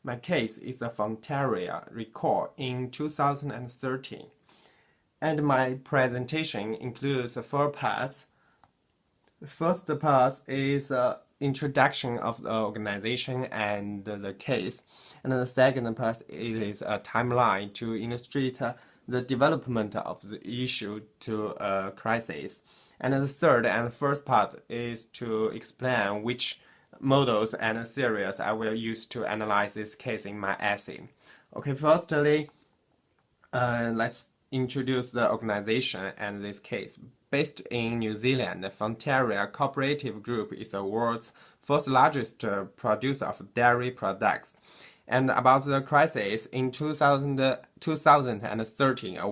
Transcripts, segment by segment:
My case is a Fonterra recall in 2013, and my presentation includes four parts. The first part is introduction of the organization and the case, and the second part is a timeline to illustrate the development of the issue to a crisis. And the third and first part is to explain which models and series I will use to analyze this case in my essay. Okay, firstly, let's introduce the organization and this case. Based in New Zealand, the Fonterra Cooperative Group is the world's first largest producer of dairy products. And about the crisis, in 2013, a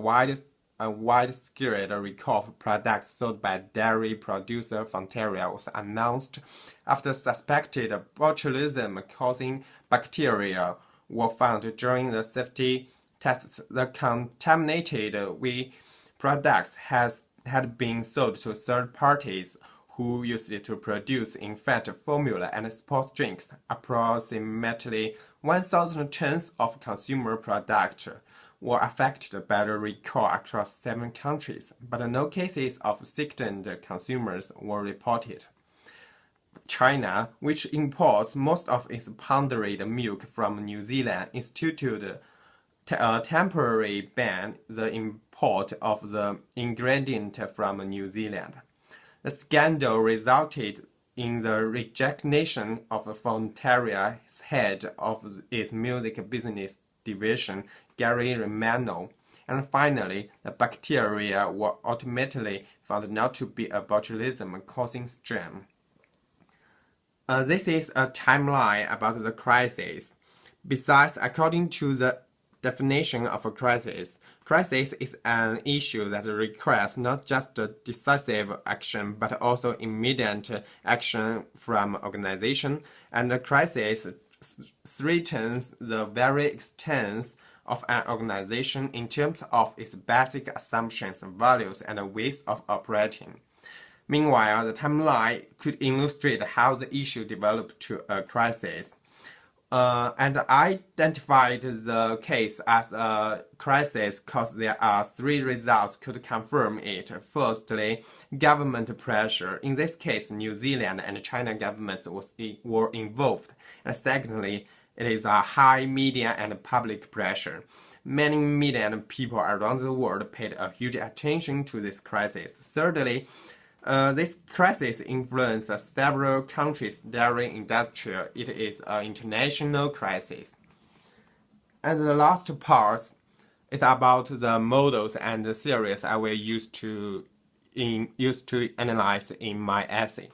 wide-scale recall of products sold by dairy producer Fonterra was announced after suspected botulism causing bacteria were found during the safety tests. The contaminated whey products had been sold to third parties who used it to produce infant formula and sports drinks. Approximately 1,000 tons of consumer products were affected by the recall across 7 countries, but no cases of sickened consumers were reported. China, which imports most of its powdered milk from New Zealand, instituted a temporary ban the import of the ingredient from New Zealand. The scandal resulted in the resignation of Fonterra's head of its music business division, Gary Romano, and finally, the bacteria were ultimately found not to be a botulism-causing strain. This is a timeline about the crisis. Besides, according to the definition of a crisis is an issue that requires not just decisive action but also immediate action from organization, and the crisis threatens the very existence of an organization in terms of its basic assumptions, values, and ways of operating. Meanwhile, the timeline could illustrate how the issue developed to a crisis. And I identified the case as a crisis because there are 3 results could confirm it. Firstly, government pressure. In this case, New Zealand and China governments were involved. And secondly, it is a high media and public pressure. Many media and people around the world paid a huge attention to this crisis. Thirdly, this crisis influences several countries' dairy industry. It is an international crisis. And the last part is about the models and the series I will use to analyze in my essay.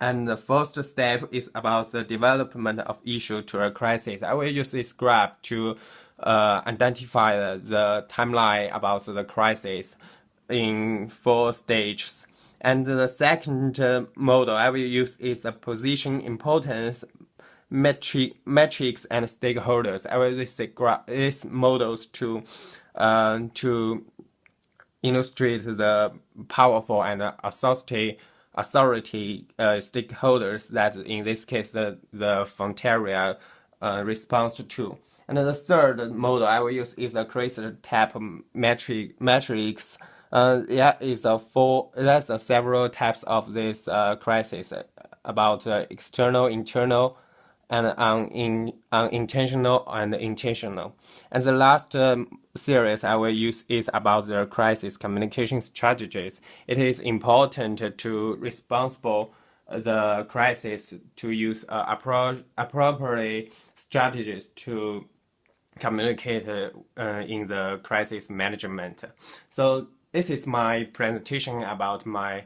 And the first step is about the development of issue to a crisis. I will use this graph to identify the timeline about the crisis in 4 stages. And the second model I will use is the position, importance, metrics, and stakeholders. I will use these models to illustrate the powerful and authority stakeholders that in this case the Fonterra responds to. And the third model I will use is the crisis type metrics. That's several types of this crisis about external, internal, and unintentional and intentional. And the last series I will use is about the crisis communication strategies. It is important to responsible the crisis to use appropriate strategies to communicate in the crisis management. So this is my presentation about my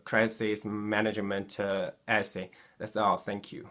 crisis management essay. That's all. Thank you.